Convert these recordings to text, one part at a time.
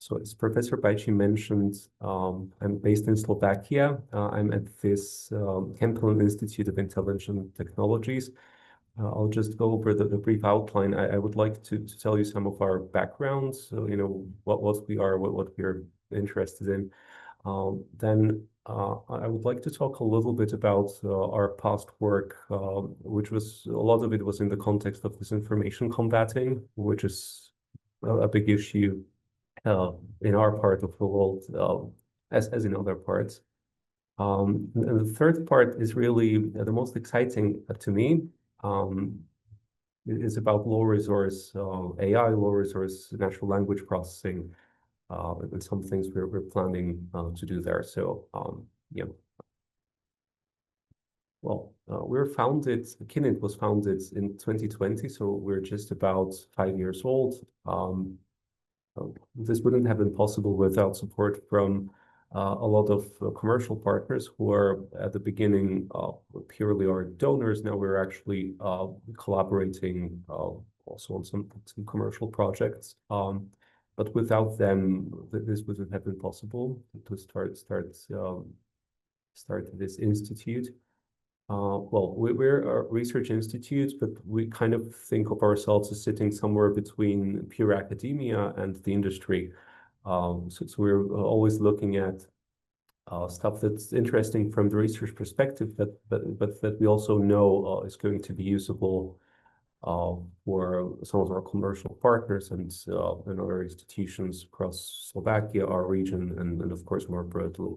So as Professor Bajci mentioned, I'm based in Slovakia. I'm at this Kempelen Institute of Intelligent Technologies. I'll just go over the brief outline. I would like to tell you some of our backgrounds, so, what we are, what we're interested in. Then I would like to talk a little bit about our past work, which was, a lot of it was in the context of disinformation combating, which is a big issue in our part of the world, as in other parts. And the third part is really the most exciting to me. It is about low resource AI, low resource natural language processing, and some things we're planning to do there. So, yeah. Well, we're founded, Kinit was founded in 2020, so we're just about 5 years old. This wouldn't have been possible without support from a lot of commercial partners who are at the beginning purely our donors. Now we're actually collaborating also on some commercial projects. But without them, this wouldn't have been possible to start this institute. Well, we're a research institute, but we kind of think of ourselves as sitting somewhere between pure academia and the industry. So we're always looking at stuff that's interesting from the research perspective, but that we also know is going to be usable for some of our commercial partners and other institutions across Slovakia, our region, and of course more broadly.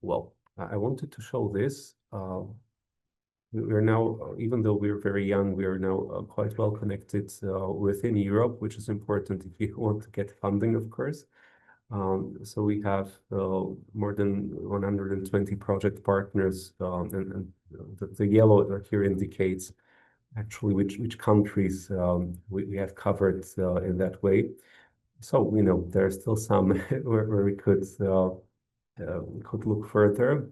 Well, I wanted to show this. We're now, even though we're very young, we are now quite well connected within Europe, which is important if you want to get funding, of course. So we have more than 120 project partners, and the yellow here indicates actually which countries we have covered in that way. So, there are still some where we could look further.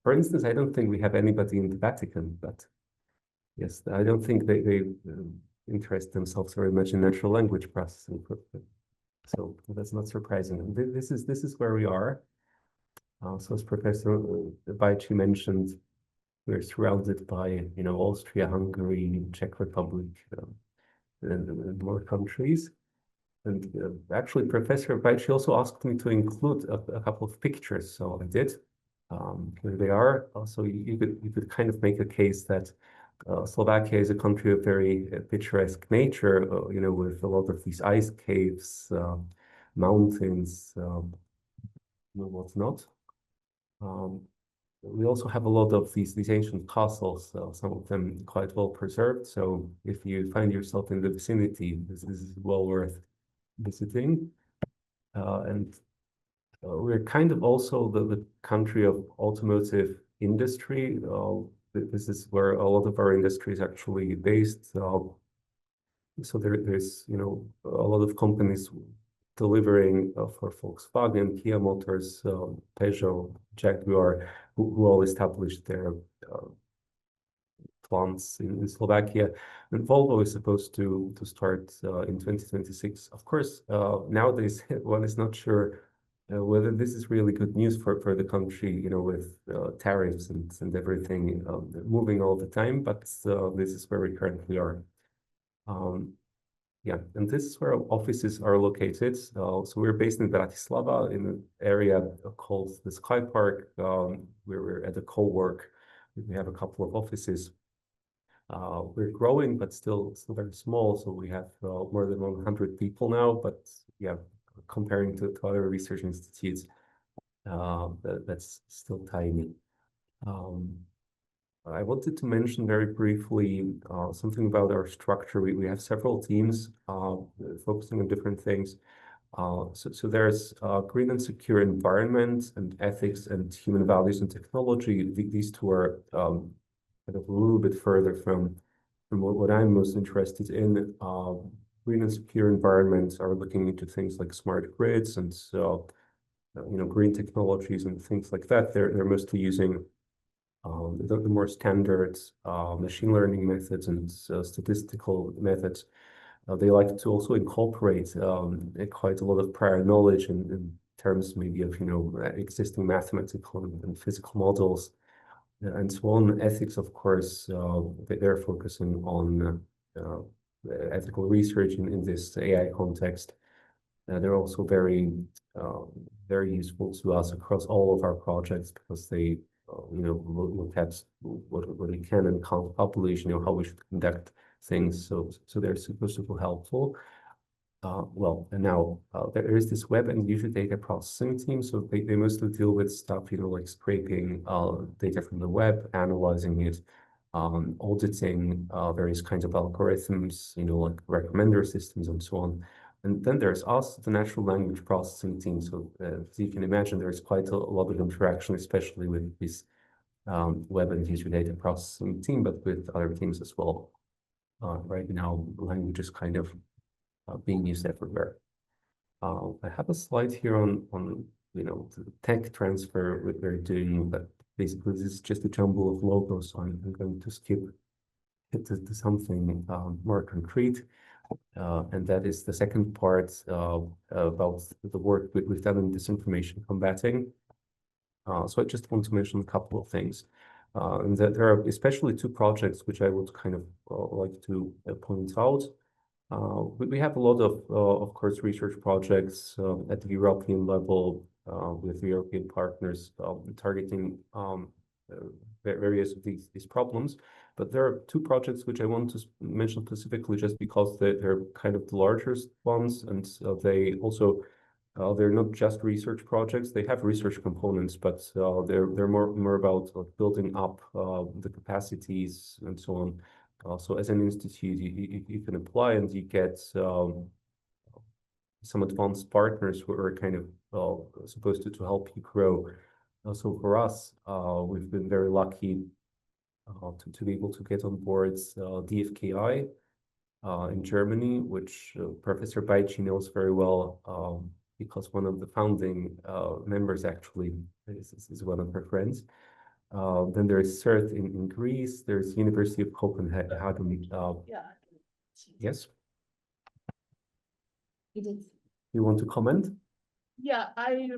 For instance, I don't think we have anybody in the Vatican, but yes, I don't think they interest themselves very much in natural language processing. So that's not surprising. This is where we are. So as Professor Bajci mentioned, we're surrounded by Austria, Hungary, Czech Republic, and more countries. And actually, Professor Bajci also asked me to include a couple of pictures, so I did. Here they are. Also, you could kind of make a case that Slovakia is a country of very picturesque nature, with a lot of these ice caves, mountains, whatnot. We also have a lot of these ancient castles, some of them quite well preserved. So if you find yourself in the vicinity, this is well worth visiting. And we're kind of also the country of automotive industry. This is where a lot of our industry is actually based. So there's a lot of companies delivering for Volkswagen, Kia Motors, Peugeot, Jaguar, who all established their plants in Slovakia. And Volvo is supposed to start in 2026. Of course, nowadays one is not sure whether this is really good news for the country, with tariffs and everything moving all the time. But this is where we currently are. Yeah, and this is where our offices are located. So we're based in Bratislava in an area called the Sky Park, where we're at a co-work. We have a couple of offices. We're growing, but still very small. So we have more than 100 people now. But yeah, comparing to other research institutes, that's still tiny. I wanted to mention very briefly something about our structure. We have several teams focusing on different things. So there's green and secure environment and ethics and human values and technology. These two are kind of a little bit further from what I'm most interested in. Green and secure environments are looking into things like smart grids and green technologies and things like that. They're mostly using the more standard machine learning methods and statistical methods. They like to also incorporate quite a lot of prior knowledge in terms maybe of existing mathematical and physical models and so on. Ethics, of course, they're focusing on ethical research in this AI context. They're also very useful to us across all of our projects because they look at what we can and can't publish, how we should conduct things. So they're super helpful. And now there is this web and user data processing team. So they mostly deal with stuff, like scraping data from the web, analyzing it, auditing various kinds of algorithms, like recommender systems and so on. And then there's us, the natural language processing team. So as you can imagine, there's quite a lot of interaction, especially with this web and user data processing team, but with other teams as well. Right now, language is kind of being used everywhere. I have a slide here on the tech transfer we're doing, but basically this is just a jumble of logos, so I'm going to skip it to something more concrete. And that is the second part about the work we've done in disinformation combating. So I just want to mention a couple of things. And that there are especially two projects which I would kind of like to point out. We have a lot of course, research projects at the European level with the European partners targeting various of these problems. But there are two projects which I want to mention specifically just because they're kind of the largest ones, and they also they're not just research projects. They have research components, but they're more about building up the capacities and so on. So as an institute, you can apply and you get some advanced partners who are kind of supposed to help you grow. So for us, we've been very lucky to be able to get on board DFKI in Germany, which Professor Baichi knows very well because one of the founding members actually is one of her friends. Then there is CERT in Greece. There's University of Copenhagen. Yeah. Yes, It is. you want to comment? Yeah, I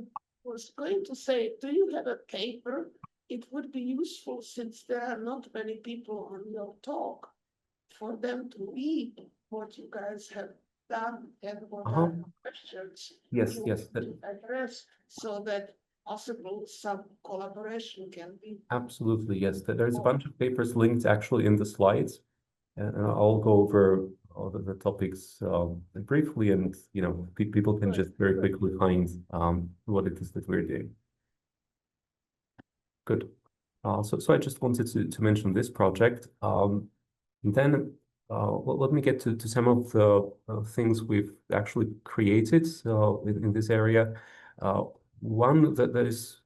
was going to say, do you have a paper? It would be useful since there are not many people on your talk for them to read what you guys have done and what are the questions Yes, you yes. want to address so that possible some collaboration can be. Absolutely, yes. There's a bunch of papers linked actually in the slides, and I'll go over all the topics briefly, and people can just very quickly find what it is that we're doing. Good. So I just wanted to mention this project. And then let me get to some of the things we've actually created in this area. One that is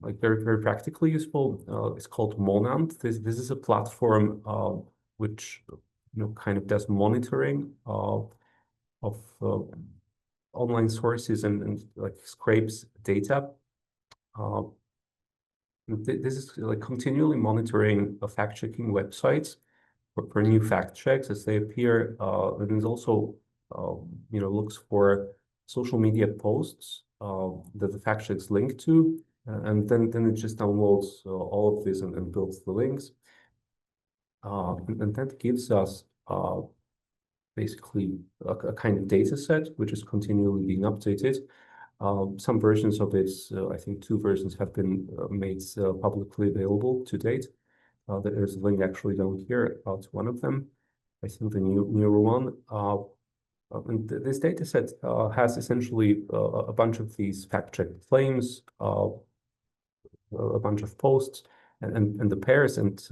like very practically useful is called Monant. This is a platform which kind of does monitoring of online sources and like scrapes data. This is like continually monitoring fact-checking websites for new fact checks as they appear, and it also looks for social media posts that the fact checks link to, and then it just downloads all of this and builds the links, and that gives us basically a kind of data set which is continually being updated. Some versions of it, I think 2 versions have been made publicly available to date. There's a link actually down here about one of them. I think the newer one. And this data set has essentially a bunch of these fact-check claims, a bunch of posts, and the pairs. And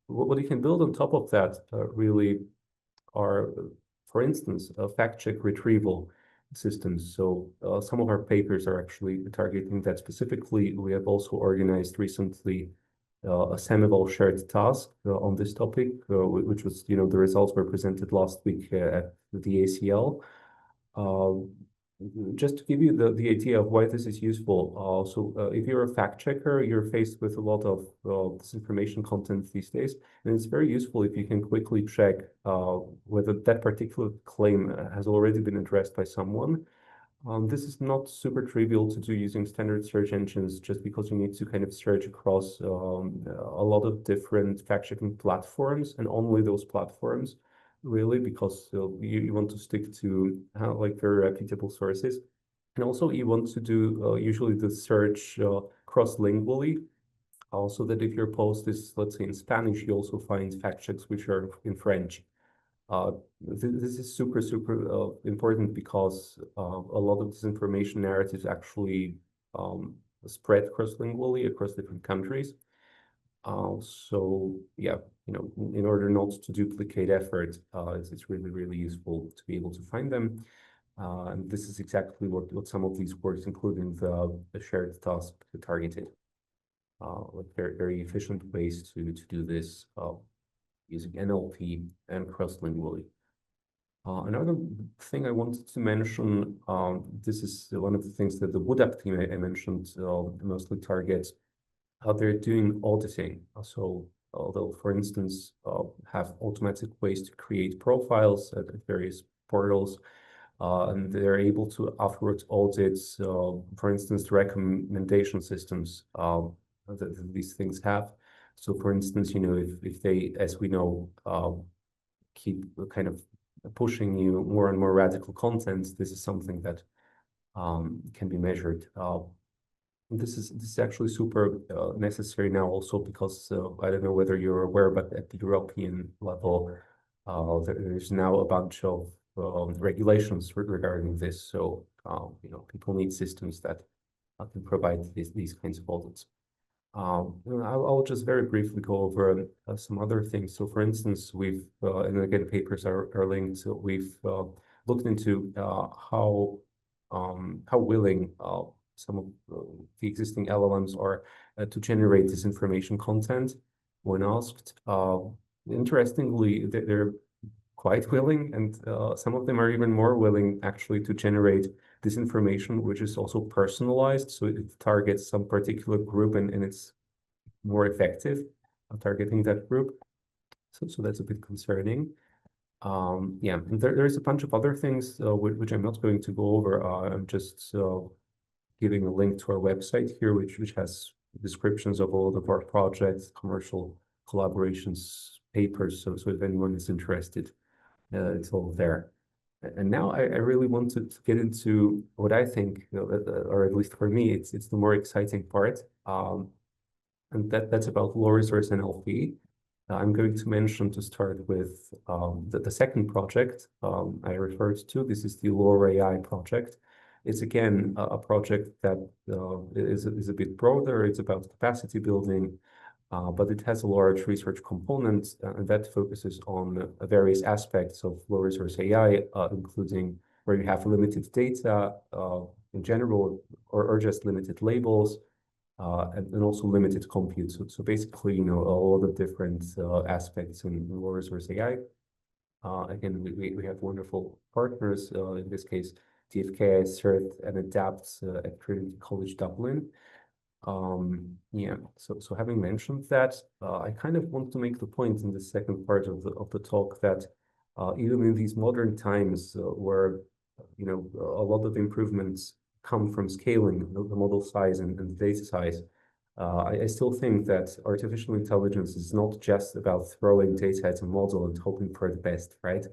what you can build on top of that really are, for instance, fact-check retrieval systems. So some of our papers are actually targeting that specifically. We have also organized recently a seminal shared task on this topic, which was, the results were presented last week at the ACL. Just to give you the idea of why this is useful, if you're a fact checker, you're faced with a lot of disinformation content these days, and it's very useful if you can quickly check whether that particular claim has already been addressed by someone. This is not super trivial to do using standard search engines, just because you need to kind of search across a lot of different fact-checking platforms, and only those platforms, really, because you want to stick to like very reputable sources. And also you want to do usually the search cross-lingually, so that if your post is, let's say, in Spanish, you also find fact checks which are in French. This is super important because a lot of disinformation narratives actually spread cross-lingually across different countries. So yeah, in order not to duplicate effort, it's really useful to be able to find them. And this is exactly what some of these works, including the shared task targeted, like very efficient ways to do this using NLP and cross-lingually. Another thing I wanted to mention, this is one of the things that the WUDAP team I mentioned mostly targets, how they're doing auditing. So they'll, for instance, have automatic ways to create profiles at various portals, and they're able to afterwards audit, for instance, the recommendation systems that these things have. So, for instance, if they, as we know, keep kind of pushing you more and more radical content, this is something that can be measured. This is actually super necessary now, also because I don't know whether you're aware, but at the European level, there's now a bunch of regulations regarding this. So people need systems that can provide these kinds of audits. I'll just very briefly go over some other things. So, for instance, and again, papers are linked. So we've looked into how willing some of the existing LLMs are to generate disinformation content when asked. Interestingly, they're quite willing, and some of them are even more willing actually to generate disinformation, which is also personalized. So it targets some particular group, and it's more effective at targeting that group. So that's a bit concerning. Yeah, and there's a bunch of other things which I'm not going to go over. I'm just giving a link to our website here, which has descriptions of all of our projects, commercial collaborations, papers. So if anyone is interested, it's all there. And now I really want to get into what I think, or at least for me, it's the more exciting part, and that's about low resource NLP. I'm going to mention, to start with, the second project I referred to. This is the Lower AI project. It's again a project that is a bit broader. It's about capacity building, but it has a large research component, and that focuses on various aspects of low resource AI, including where you have limited data in general, or just limited labels, and also limited compute. So basically, all the different aspects in low resource AI. Again, we have wonderful partners, in this case, TFK, CERT, and ADAPT at Trinity College Dublin. Yeah, so having mentioned that, I kind of want to make the point in the second part of the talk that even in these modern times, where a lot of improvements come from scaling the model size and the data size, I still think that artificial intelligence is not just about throwing data at a model and hoping for the best, right?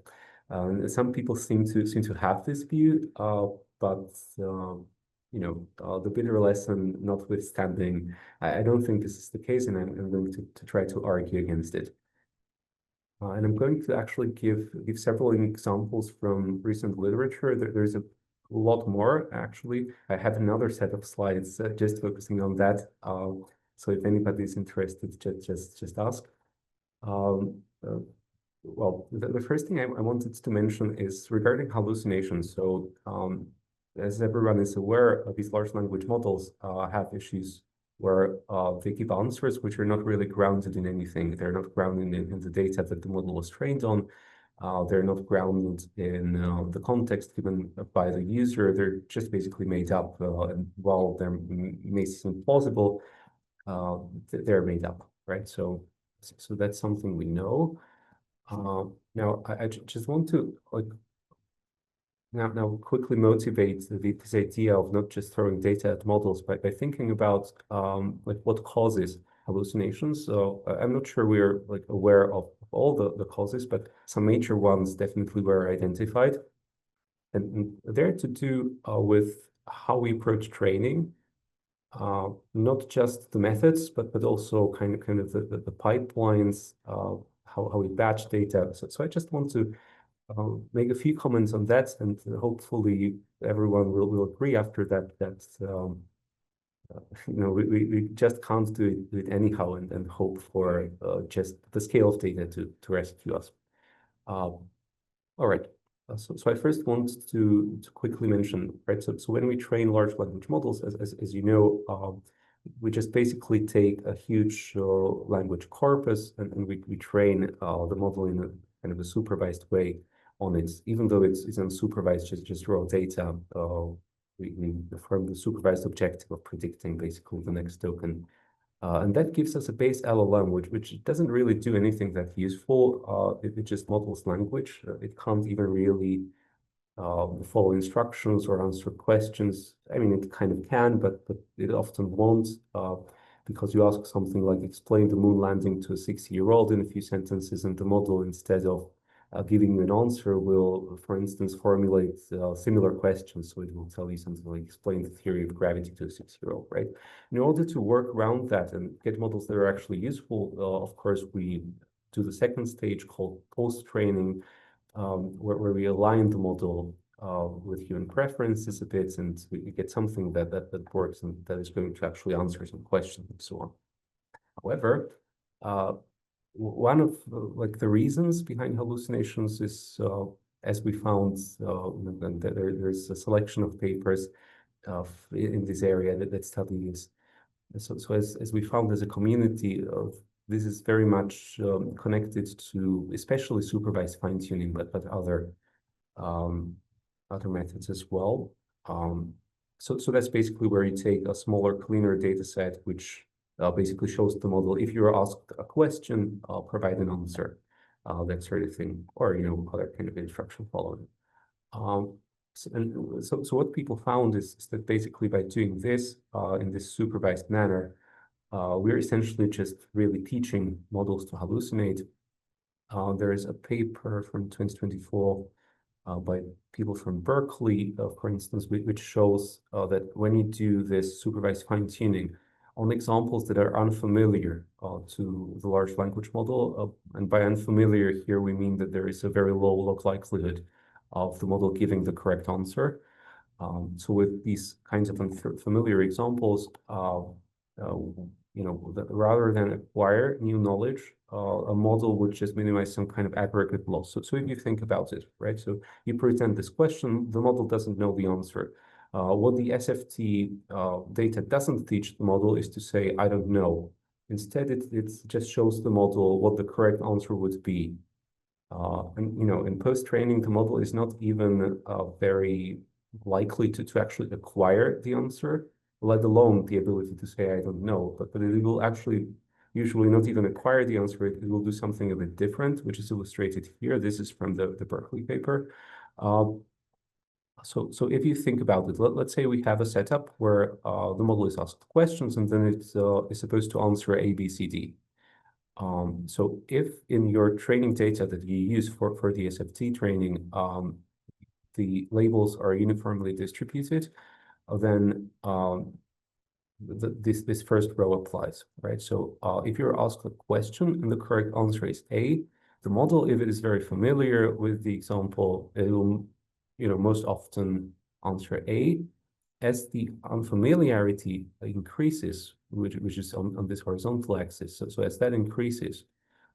Some people seem to have this view, but the bitter lesson notwithstanding, I don't think this is the case, and I'm going to try to argue against it. And I'm going to actually give several examples from recent literature. There's a lot more, actually. I have another set of slides just focusing on that. So if anybody's interested, just ask. Well, the first thing I wanted to mention is regarding hallucinations. So as everyone is aware, these large language models have issues where they give answers which are not really grounded in anything. They're not grounded in the data that the model was trained on. They're not grounded in the context given by the user. They're just basically made up, and while they may seem plausible, they're made up, right? So that's something we know. Now, I just want to like now quickly motivate this idea of not just throwing data at models by thinking about like what causes hallucinations. So I'm not sure we're like aware of all the causes, but some major ones definitely were identified, and they're to do with how we approach training. Not just the methods, but also kind of the pipelines, how we batch data. So I just want to make a few comments on that, and hopefully everyone will agree after that we just can't do it anyhow and hope for just the scale of data to rescue us. All right. So I first want to quickly mention, right? So when we train large language models, as you know, we just basically take a huge language corpus and we train the model in a kind of a supervised way on it, even though it's unsupervised, just raw data. We affirm the supervised objective of predicting basically the next token. And that gives us a base LLM, which doesn't really do anything that useful. It just models language. It can't even really follow instructions or answer questions. I mean, it kind of can, but it often won't, because you ask something like explain the moon landing to a 6-year-old in a few sentences, and the model, instead of giving you an answer, will, for instance, formulate similar questions. So it will tell you something like explain the theory of gravity to a 6-year-old, right? In order to work around that and get models that are actually useful, of course, we do the second stage called post-training, where we align the model with human preferences a bit, and we get something that works and that is going to actually answer some questions and so on. However, one of like the reasons behind hallucinations is, as we found, and there's a selection of papers in this area that study this. So as we found as a community, this is very much connected to especially supervised fine-tuning, but other methods as well. So that's basically where you take a smaller, cleaner data set, which basically shows the model if you're asked a question, provide an answer, that sort of thing, or other kind of instruction following. So what people found is that basically by doing this in this supervised manner, we're essentially just really teaching models to hallucinate. There is a paper from 2024 by people from Berkeley, for instance, which shows that when you do this supervised fine-tuning on examples that are unfamiliar to the large language model, and by unfamiliar here we mean that there is a very low log likelihood of the model giving the correct answer. So with these kinds of unfamiliar examples, rather than acquire new knowledge, a model would just minimize some kind of aggregate loss. So if you think about it, right? So you present this question, the model doesn't know the answer. What the SFT data doesn't teach the model is to say, I don't know. Instead, it just shows the model what the correct answer would be. And in post-training, the model is not even very likely to actually acquire the answer, let alone the ability to say I don't know. But it will actually usually not even acquire the answer. It will do something a bit different, which is illustrated here. This is from the Berkeley paper. So if you think about it, let's say we have a setup where the model is asked questions and then it is supposed to answer A, B, C, D. So if in your training data that you use for the SFT training, the labels are uniformly distributed, then this first row applies, right? So if you're asked a question and the correct answer is A, the model, if it is very familiar with the example, it will, most often answer A. As the unfamiliarity increases, which is on this horizontal axis, so as that increases,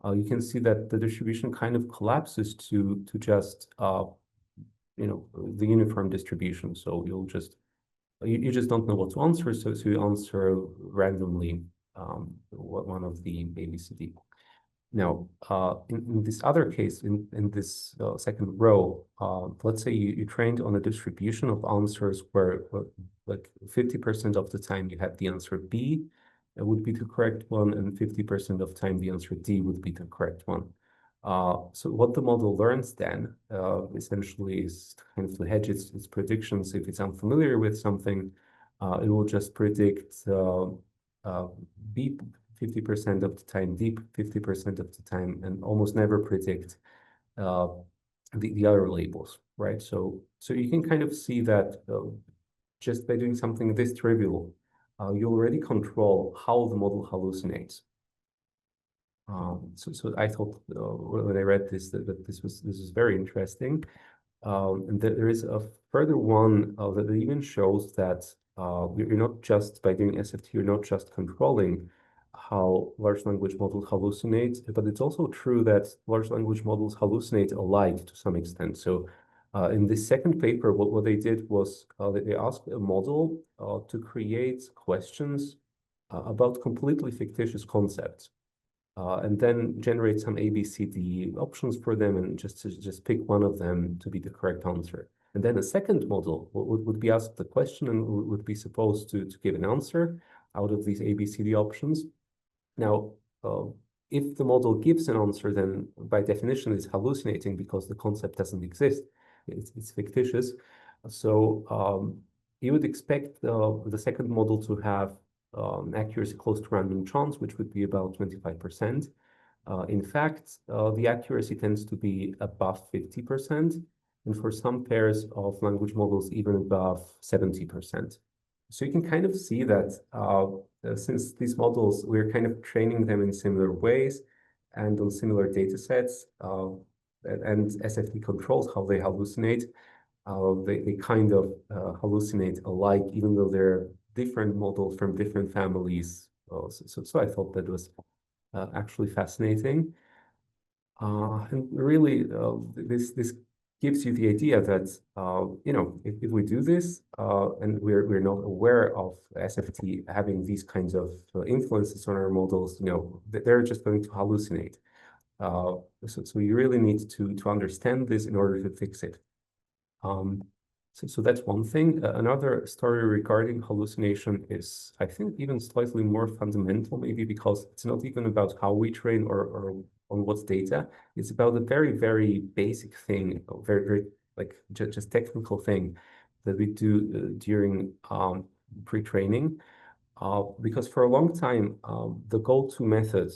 you can see that the distribution kind of collapses to just the uniform distribution. So you just don't know what to answer, so you answer randomly one of the ABCD. Now, in this other case, in this second row, let's say you trained on a distribution of answers where like 50% of the time you had the answer B would be the correct one, and 50% of time the answer D would be the correct one. So what the model learns then essentially is kind of to hedge its predictions. If it's unfamiliar with something, it will just predict B 50% of the time, D 50% of the time, and almost never predict the other labels, right? So you can kind of see that just by doing something this trivial, you already control how the model hallucinates. So I thought when I read this that this was very interesting. And there is a further one that even shows that you're not just, by doing SFT, you're not just controlling how large language models hallucinate, but it's also true that large language models hallucinate alike to some extent. So in this second paper, what they did was they asked a model to create questions about completely fictitious concepts. And then generate some A, B, C, D options for them, and just pick one of them to be the correct answer. And then a second model would be asked the question and would be supposed to give an answer out of these A, B, C, D options. Now, if the model gives an answer, then by definition it's hallucinating because the concept doesn't exist. It's fictitious. So you would expect the second model to have accuracy close to random chance, which would be about 25%. In fact, the accuracy tends to be above 50%, and for some pairs of language models, even above 70%. So you can kind of see that since these models, we're kind of training them in similar ways and on similar data sets, and SFT controls how they hallucinate. They kind of hallucinate alike, even though they're different models from different families. So I thought that was actually fascinating. And really, this gives you the idea that if we do this and we're not aware of SFT having these kinds of influences on our models, they're just going to hallucinate. So you really need to understand this in order to fix it. So that's one thing. Another story regarding hallucination is, I think, even slightly more fundamental, maybe because it's not even about how we train or on what data. It's about a very, very basic thing, very, very like just technical thing that we do during pre-training. Because for a long time, the go-to method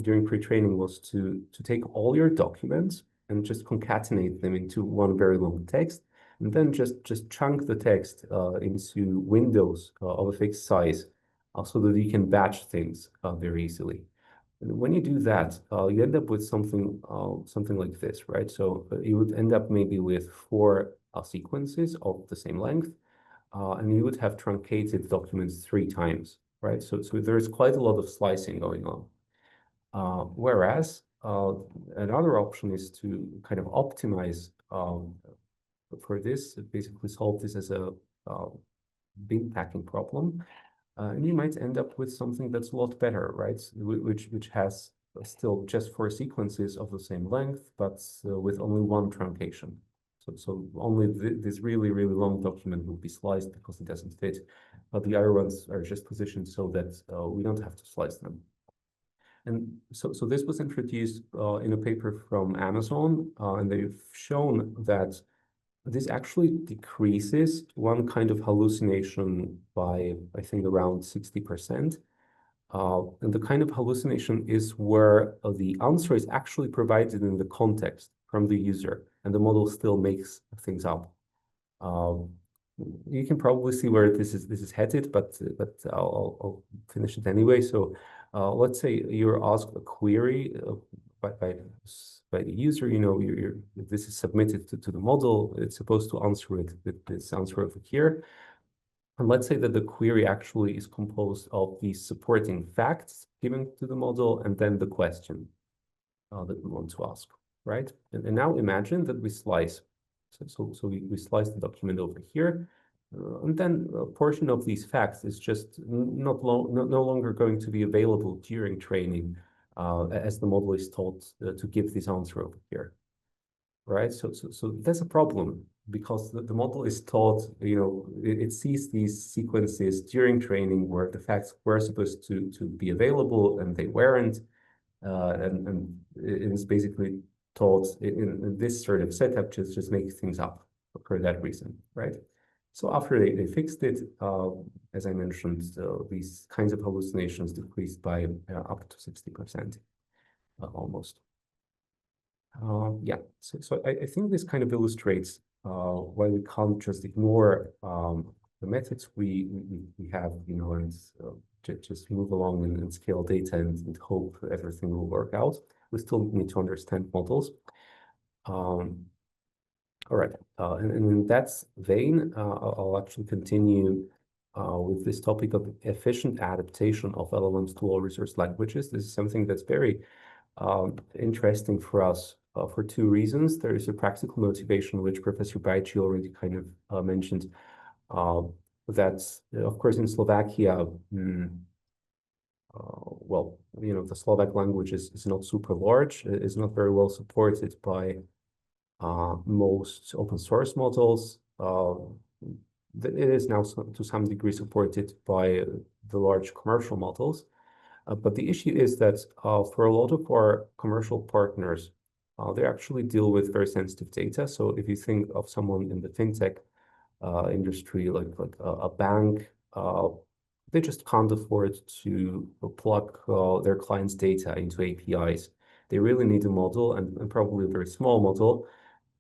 during pre-training was to take all your documents and just concatenate them into one very long text, and then just chunk the text into windows of a fixed size so that you can batch things very easily. And when you do that, you end up with something like this, right? So you would end up maybe with four sequences of the same length, and you would have truncated documents 3 times, right? So there's quite a lot of slicing going on. Whereas another option is to kind of optimize for this, basically solve this as a bin packing problem. And you might end up with something that's a lot better, right? Which has still just 4 sequences of the same length, but with only one truncation. So only this really, really long document will be sliced because it doesn't fit, but the other ones are just positioned so that we don't have to slice them. And so this was introduced in a paper from Amazon, and they've shown that this actually decreases one kind of hallucination by, I think, around 60%. And the kind of hallucination is where the answer is actually provided in the context from the user, and the model still makes things up. You can probably see where this is headed, but I'll finish it anyway. So let's say you're asked a query by the user. This is submitted to the model. It's supposed to answer it with this answer over here. And let's say that the query actually is composed of these supporting facts given to the model and then the question that we want to ask, right? And now imagine that we slice. So we slice the document over here, and then a portion of these facts is just no longer going to be available during training. as the model is taught to give this answer over here, right? So that's a problem because the model is taught, it sees these sequences during training where the facts were supposed to be available and they weren't, and it is basically taught in this sort of setup just make things up for that reason, right? So after they fixed it, as I mentioned, these kinds of hallucinations decreased by up to 60%, almost. Yeah, so I think this kind of illustrates why we can't just ignore the methods we have, and just move along and scale data and hope everything will work out. We still need to understand models. All right, and in that vein, I'll actually continue with this topic of efficient adaptation of LLMs to low-resource languages. This is something that's very interesting for us for two reasons. There is a practical motivation, which Professor Bajci already kind of mentioned. That's, of course, in Slovakia, well, the Slovak language is not super large. It is not very well supported by most open source models. It is now to some degree supported by the large commercial models. But the issue is that for a lot of our commercial partners, they actually deal with very sensitive data. So if you think of someone in the fintech industry, like a bank, they just can't afford to plug their clients' data into APIs. They really need a model and probably a very small model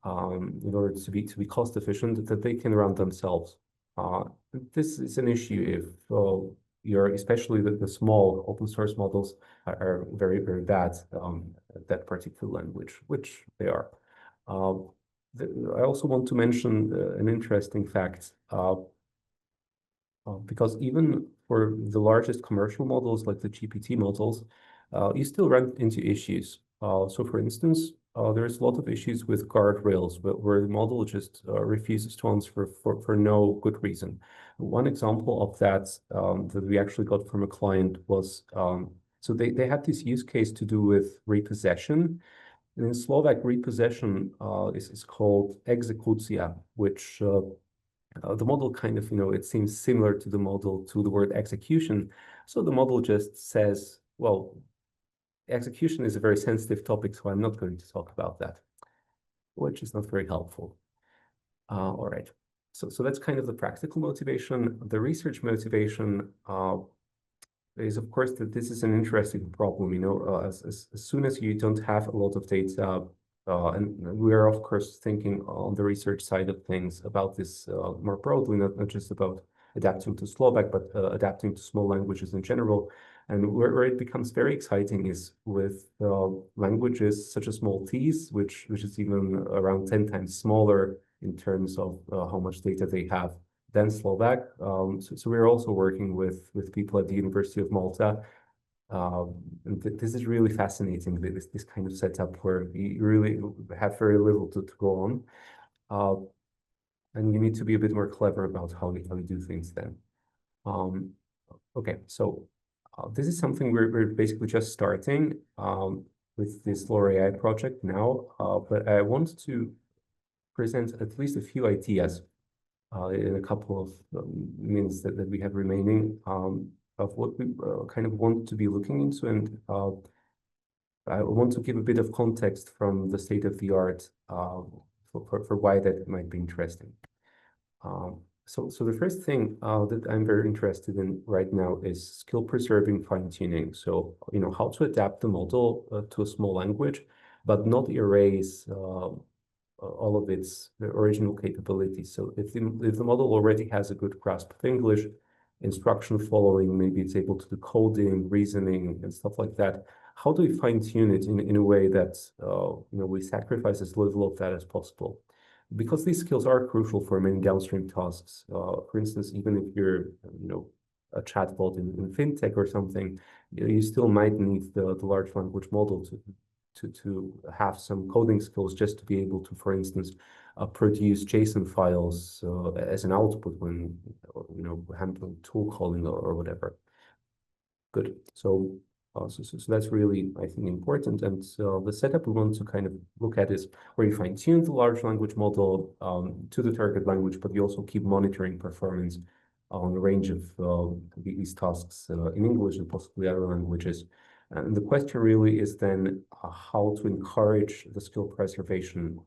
in order to be cost efficient that they can run themselves. This is an issue if especially the small open source models are very, very bad at that particular language, which they are. I also want to mention an interesting fact, because even for the largest commercial models, like the GPT models, you still run into issues. So for instance, there's a lot of issues with guardrails where the model just refuses to answer for no good reason. One example of that that we actually got from a client was, so they had this use case to do with repossession. And in Slovak, repossession is called exekucia, which the model kind of, it seems similar to the model to the word execution. So the model just says, well, execution is a very sensitive topic, so I'm not going to talk about that, which is not very helpful. All right, so that's kind of the practical motivation. The research motivation is, of course, that this is an interesting problem. As soon as you don't have a lot of data, and we are, of course, thinking on the research side of things about this more broadly, not just about adapting to Slovak, but adapting to small languages in general. And where it becomes very exciting is with languages such as Maltese, which is even around 10 times smaller in terms of how much data they have than Slovak. So we're also working with people at the University of Malta. And this is really fascinating, this kind of setup where you really have very little to go on. And you need to be a bit more clever about how we do things then. Okay, so this is something we're basically just starting with this Lore AI project now, but I want to present at least a few ideas in a couple of minutes that we have remaining of what we kind of want to be looking into, and I want to give a bit of context from the state of the art for why that might be interesting. So the first thing that I'm very interested in right now is skill preserving fine-tuning. So, how to adapt the model to a small language, but not erase all of its original capabilities. So if the model already has a good grasp of English, instruction following, maybe it's able to do coding, reasoning, and stuff like that, how do we fine-tune it in a way that we sacrifice as little of that as possible? Because these skills are crucial for many downstream tasks. For instance, even if you're, a chatbot in fintech or something, you still might need the large language model to have some coding skills just to be able to, for instance, produce JSON files as an output when, handling tool calling or whatever. Good. So So that's really, I think, important. And the setup we want to kind of look at is where you fine-tune the large language model to the target language, but you also keep monitoring performance on a range of these tasks in English and possibly other languages. And the question really is then how to encourage the skill preservation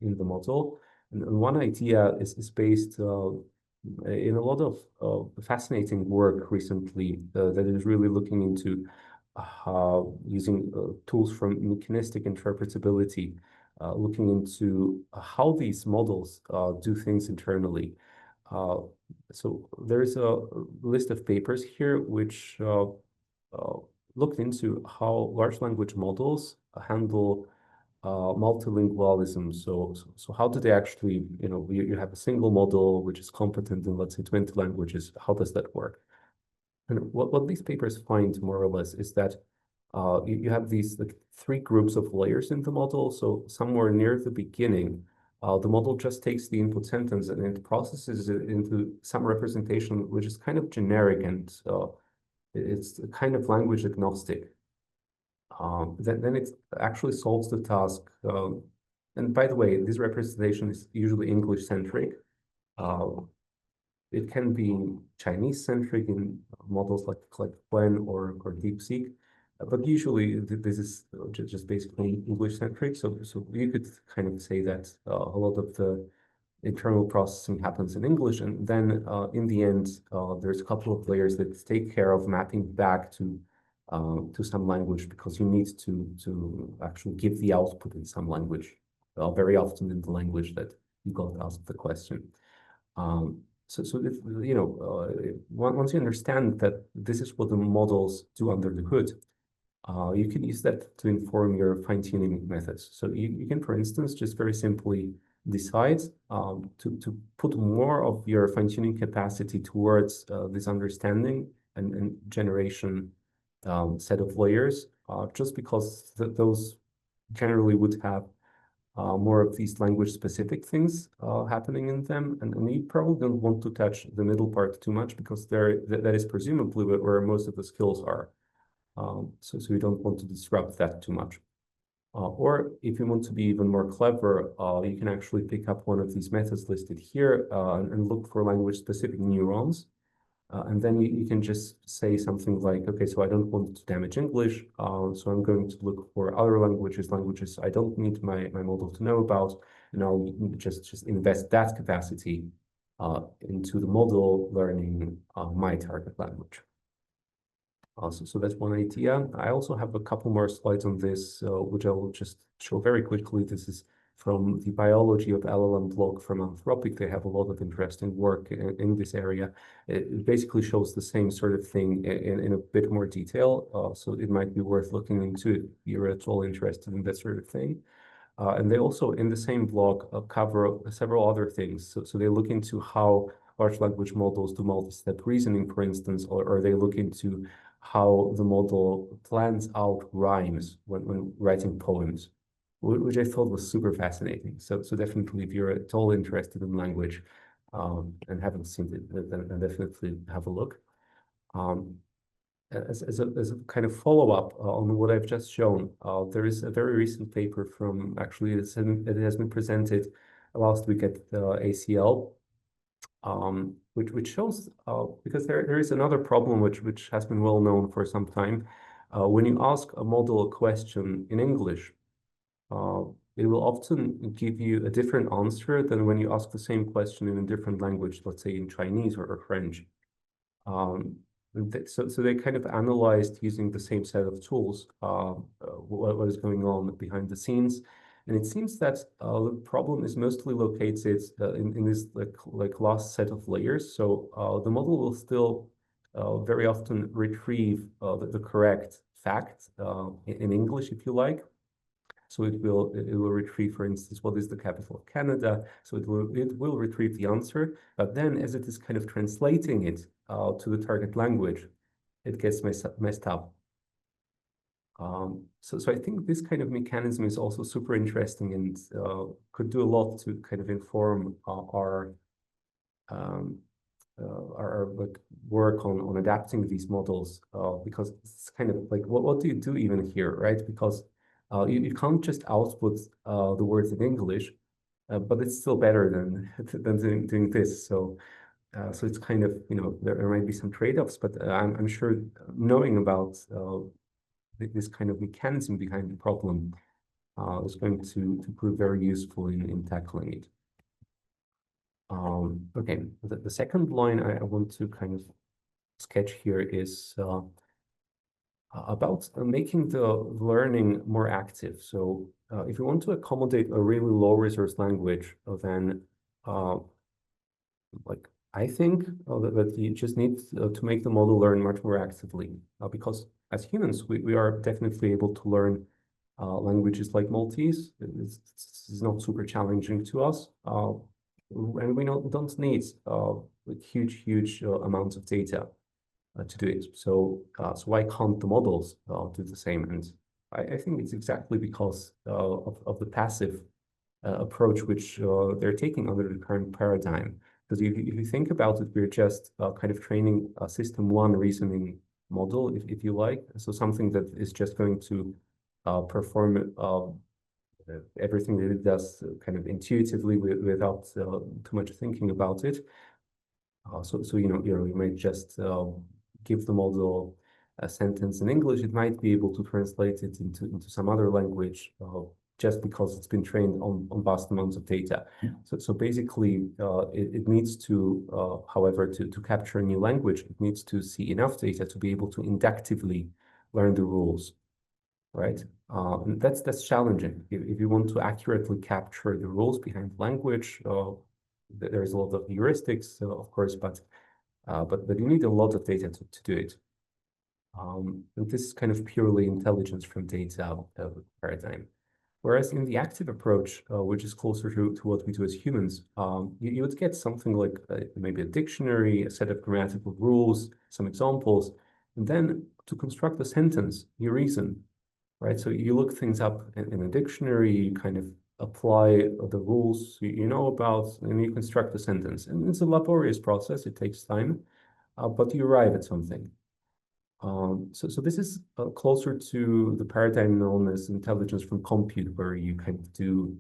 in the model. And one idea is based in a lot of fascinating work recently that is really looking into using tools from mechanistic interpretability, looking into how these models do things internally. So there's a list of papers here which looked into how large language models handle multilingualism. So how do they actually, you have a single model which is competent in, let's say, 20 languages. How does that work? And what these papers find more or less is that you have these like three groups of layers in the model. So somewhere near the beginning, the model just takes the input sentence and it processes it into some representation which is kind of generic and it's kind of language agnostic. Then it actually solves the task. And by the way, this representation is usually English-centric. It can be Chinese-centric in models like Qwen or DeepSeek, but usually this is just basically English-centric. So you could kind of say that a lot of the internal processing happens in English, and then in the end, there's a couple of layers that take care of mapping back to some language because you need to actually give the output in some language, very often in the language that you got asked the question. So if, once you understand that this is what the models do under the hood, you can use that to inform your fine-tuning methods. So you can, for instance, just very simply decide to put more of your fine-tuning capacity towards this understanding and generation set of layers, just because those generally would have more of these language-specific things happening in them, and you probably don't want to touch the middle part too much because that is presumably where most of the skills are. So you don't want to disrupt that too much. Or if you want to be even more clever, you can actually pick up one of these methods listed here and look for language-specific neurons. And then you can just say something like, okay, so I don't want to damage English, so I'm going to look for other languages I don't need my model to know about, and I'll just invest that capacity into the model learning my target language. So that's one idea. I also have a couple more slides on this, which I will just show very quickly. This is from the biology of LLM blog from Anthropic. They have a lot of interesting work in this area. It basically shows the same sort of thing in a bit more detail. So it might be worth looking into if you're at all interested in that sort of thing. And they also, in the same blog, cover several other things. So they look into how large language models do multi-step reasoning, for instance, or they look into how the model plans out rhymes when writing poems, which I thought was super fascinating. So definitely, if you're at all interested in language and haven't seen it, then definitely have a look. As a kind of follow-up on what I've just shown, there is a very recent paper from, actually, it has been presented last week at ACL, which shows, because there is another problem which has been well known for some time. When you ask a model a question in English, it will often give you a different answer than when you ask the same question in a different language, let's say in Chinese or French. So they kind of analyzed using the same set of tools what is going on behind the scenes, and it seems that the problem is mostly located in this like last set of layers. So the model will still very often retrieve the correct fact in English, if you like. So it will retrieve, for instance, what is the capital of Canada. So it will retrieve the answer, but then as it is kind of translating it to the target language, it gets messed up. So I think this kind of mechanism is also super interesting and could do a lot to kind of inform our our like work on adapting these models, because it's kind of like what do you do even here, right? Because you can't just output the words in English, but it's still better than doing this. So so it's kind of, you know, there might be some trade-offs, but I'm sure knowing about this kind of mechanism behind the problem is going to prove very useful in tackling it. Okay, the second line I want to kind of sketch here is about making the learning more active. So if you want to accommodate a really low resource language, then like I think that you just need to make the model learn much more actively, because as humans, we are definitely able to learn languages like Maltese. It's not super challenging to us, and we don't need like huge amounts of data to do it. So so why can't the models do the same? And I think it's exactly because of the passive approach which they're taking under the current paradigm. Because if you think about it, we're just kind of training a system one reasoning model, if you like. So something that is just going to perform everything that it does kind of intuitively without too much thinking about it. So you know, you might just give the model a sentence in English. It might be able to translate it into some other language just because it's been trained on vast amounts of data. So basically, it needs to, however, to capture a new language, it needs to see enough data to be able to inductively learn the rules, right? And that's challenging. If you want to accurately capture the rules behind language, there's a lot of heuristics, of course, but you need a lot of data to do it. And this is kind of purely intelligence from data paradigm. Whereas in the active approach, which is closer to what we do as humans, you would get something like maybe a dictionary, a set of grammatical rules, some examples, and then to construct a sentence, you reason, right? So you look things up in a dictionary, you kind of apply the rules you know about, and you construct a sentence. And it's a laborious process, it takes time, but you arrive at something. So this is closer to the paradigm known as intelligence from compute, where you kind of do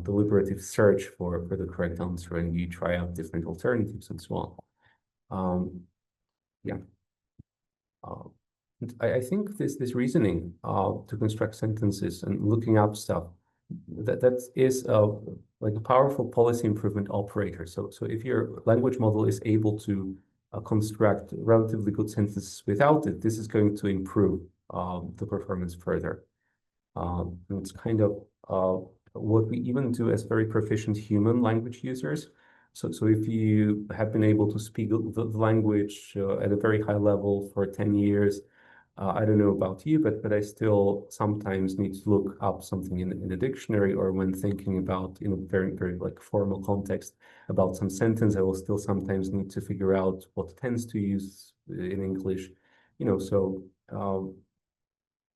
deliberative search for the correct answer and you try out different alternatives and so on. Yeah. I think this reasoning to construct sentences and looking up stuff, that is like a powerful policy improvement operator. So if your language model is able to construct relatively good sentences without it, this is going to improve the performance further. And it's kind of what we even do as very proficient human language users. So if you have been able to speak the language at a very high level for 10 years, I don't know about you, but I still sometimes need to look up something in a dictionary, or when thinking about, in a very like formal context about some sentence, I will still sometimes need to figure out what tense to use in English, you know. So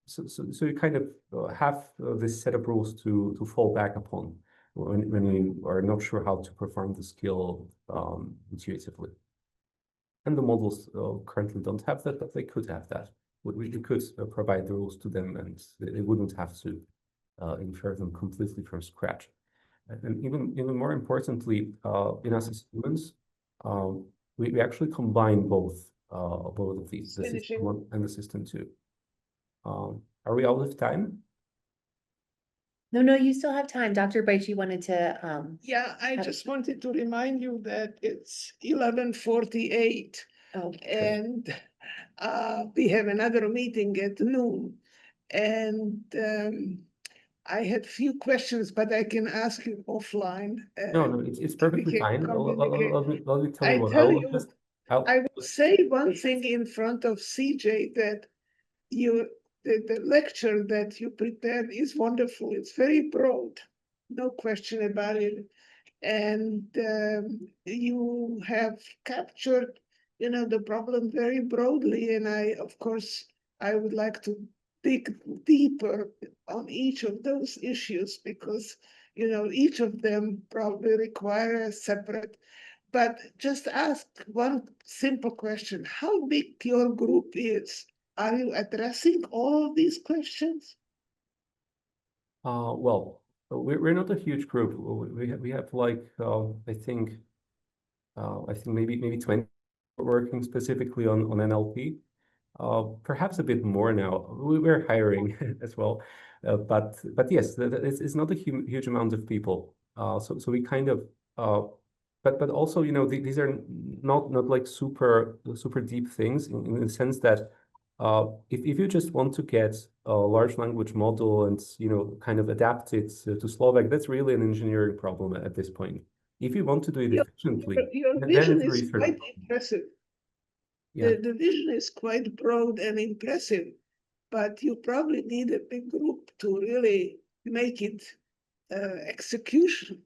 so you kind of have this set of rules to fall back upon when you are not sure how to perform the skill intuitively. And the models currently don't have that, but they could have that. We could provide the rules to them, and they wouldn't have to infer them completely from scratch. And even more importantly, in us as humans, we actually combine both of these, the system one and the system two. Are we out of time? No, you still have time. Dr. Baichi wanted to. Yeah, I just wanted to remind you that it's 11:48. Oh, And we have another meeting at noon. And I had few questions, but I can ask you offline. No, it's perfectly fine. Let me tell you what. I will say one thing in front of CJ, that the lecture that you prepared is wonderful. It's very broad, no question about it. And you have captured, the problem very broadly. And of course, I would like to dig deeper on each of those issues, because, each of them probably require a separate but just ask one simple question. How big your group is? Are you addressing all of these questions? Well, we're not a huge group. We have like I think maybe 20 working specifically on NLP. Perhaps a bit more now. We're hiring as well, but yes, it's not a huge amount of people. So we kind of but also these are not like super deep things in the sense that if you just want to get a large language model and kind of adapt it to Slovak, that's really an engineering problem at this point. If you want to do it efficiently, Your then vision it's a is research quite problem. impressive. Yeah. The vision is quite broad and impressive, but you probably need a big group to really make it execution.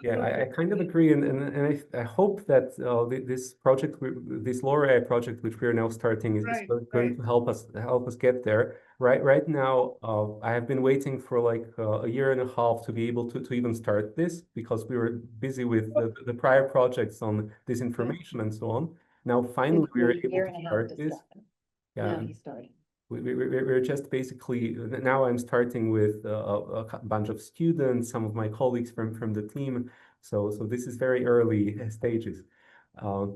Yeah, I kind of agree, and I hope that this project, this LoRa project, which we are now starting, is going to help us get there. Right now, I have been waiting for like a year and a half to be able to even start this because we were busy with the prior projects on disinformation and so on. Now, finally, we are able to start this. Now he's starting. We're just basically now I'm starting with a bunch of students, some of my colleagues from the team. So this is very early stages.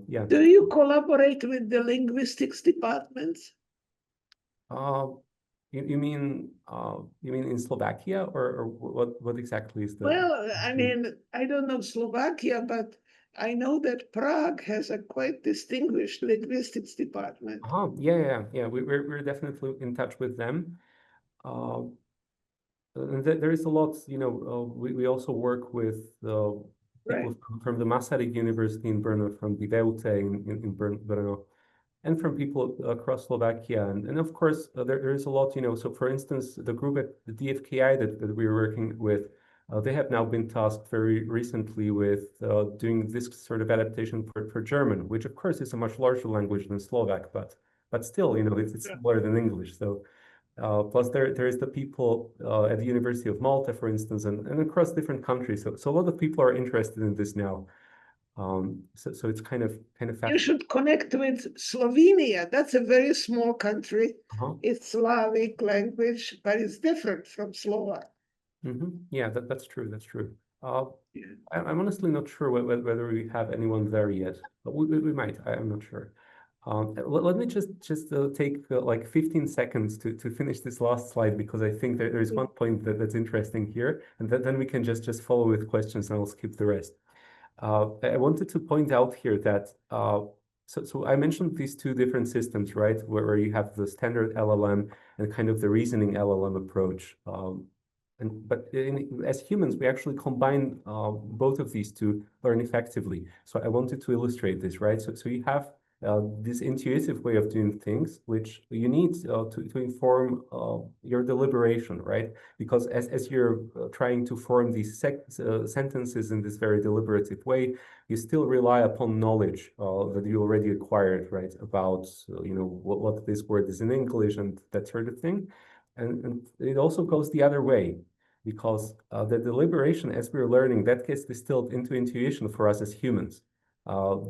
Yeah. Do you collaborate with the linguistics departments? You mean in Slovakia or what exactly is the? Well, I mean, I don't know Slovakia, but I know that Prague has a quite distinguished linguistics department. Yeah. We're definitely in touch with them. And there is a lot, we also work with people from the Masaryk University in Brno, from the VUT in Brno, and from people across Slovakia. And of course, there is a lot, so for instance, the group at the DFKI that we're working with, they have now been tasked very recently with doing this sort of adaptation for German, which of course is a much larger language than Slovak, but still, it's smaller than English. So plus there is the people at the University of Malta, for instance, and across different countries. So a lot of people are interested in this now. So it's kind of You should connect with Slovenia. That's a very small country. It's Slavic language, but it's different from Slovak. Yeah, that's true. That's true. I'm honestly not sure whether we have anyone there yet, but we might. I'm not sure. Let me just take like 15 seconds to finish this last slide because I think there is one point that's interesting here, and then we can just follow with questions and I'll skip the rest. I wanted to point out here that so I mentioned these two different systems, right? Where you have the standard LLM and kind of the reasoning LLM approach. But as humans, we actually combine both of these to learn effectively. So I wanted to illustrate this, right? So you have this intuitive way of doing things, which you need to inform your deliberation, right? Because as you're trying to form these sentences in this very deliberative way, you still rely upon knowledge that you already acquired, right? About what this word is in English and that sort of thing. And it also goes the other way, because the deliberation, as we're learning, that gets distilled into intuition for us as humans.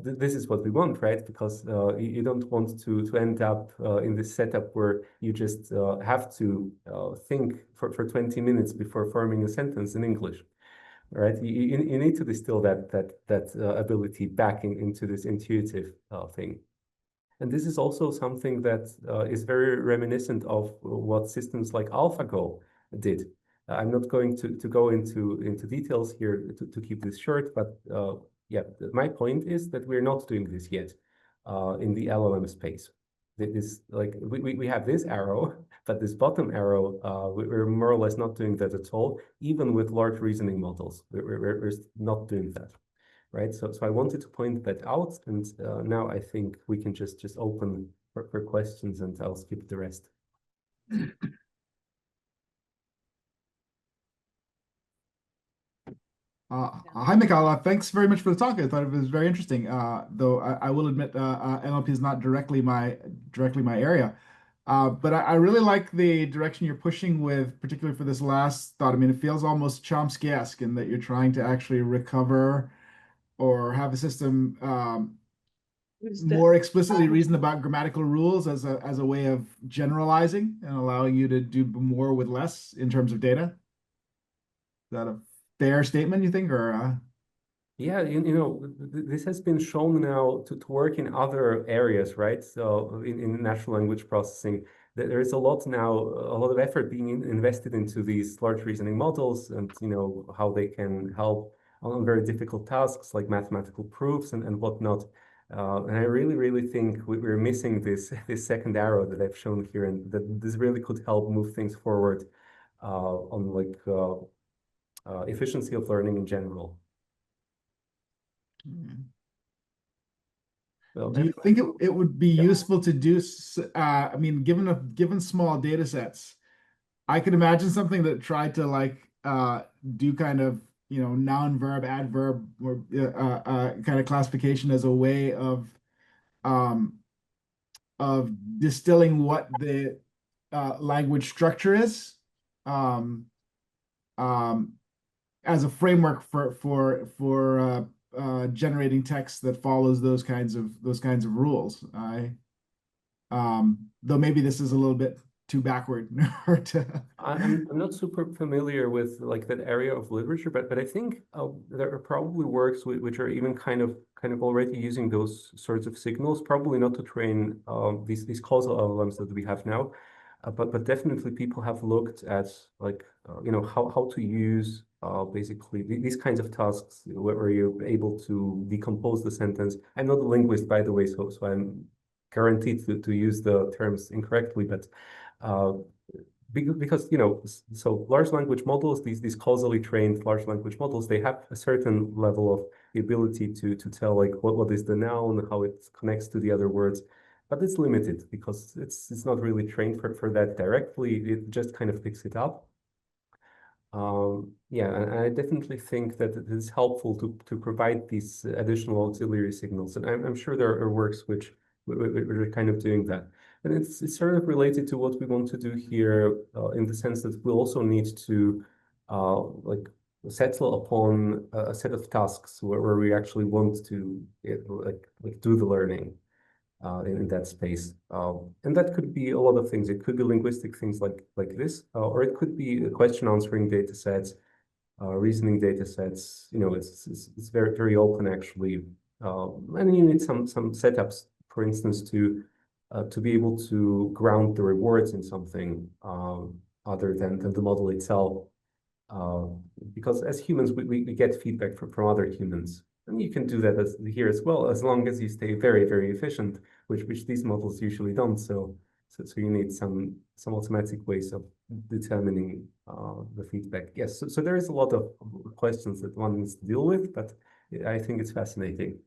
This is what we want, right? Because you don't want to end up in this setup where you just have to think for 20 minutes before forming a sentence in English, right? You need to distill that ability back into this intuitive thing. And this is also something that is very reminiscent of what systems like AlphaGo did. I'm not going to go into details here to keep this short, but yeah, my point is that we're not doing this yet in the LLM space. This like we have this arrow, but this bottom arrow, we're more or less not doing that at all. Even with large reasoning models, we're not doing that, right? So I wanted to point that out, and now I think we can just open for questions, and I'll skip the rest. Hi, Michal. Thanks very much for the talk. I thought it was very interesting. Though I will admit, NLP is not directly my area. But I really like the direction you're pushing with, particularly for this last thought. I mean, it feels almost Chomsky-esque in that you're trying to actually recover or have a system Is that- more explicitly reason about grammatical rules as a way of generalizing and allowing you to do more with less in terms of data? Is that a fair statement, you think, or Yeah, you know, this has been shown now to work in other areas, right? So in natural language processing, there is a lot now, a lot of effort being invested into these large reasoning models, and you know how they can help on very difficult tasks like mathematical proofs and whatnot. And I really think we're missing this second arrow that I've shown here, and that this really could help move things forward on like efficiency of learning in general. Well, do you think it would be useful to do, I mean, given small data sets, I could imagine something that tried to like do kind of, you know, noun, verb, adverb, or kind of classification as a way um, of distilling what the language structure is, um, um, as a framework for generating text that follows those kinds of rules. Though maybe this is a little bit too backward to. I'm not super familiar with like that area of literature, but I think there are probably works which are even kind of already using those sorts of signals. Probably not to train these causal LLMs that we have now, but definitely people have looked at like you know how to use basically these kinds of tasks where you're able to decompose the sentence. I'm not a linguist, by the way, so I'm guaranteed to use the terms incorrectly, but because you know, so large language models, these causally trained large language models, they have a certain level of the ability to tell like what is the noun, how it connects to the other words, but it's limited because it's not really trained for that directly. It just kind of picks it up. Yeah, and I definitely think that it is helpful to provide these additional auxiliary signals, and I'm sure there are works which are kind of doing that. And it's sort of related to what we want to do here, in the sense that we also need to like settle upon a set of tasks where we actually want to like do the learning in that space. And that could be a lot of things. It could be linguistic things like this, or it could be question answering data sets, reasoning data sets. You know, it's very open actually. And you need some setups, for instance, to be able to ground the rewards in something other than the model itself. Because as humans, we get feedback from other humans. And you can do that here as well, as long as you stay very efficient, which these models usually don't. So you need some automatic ways of determining the feedback. Yes, so there is a lot of questions that one needs to deal with, but I think it's fascinating.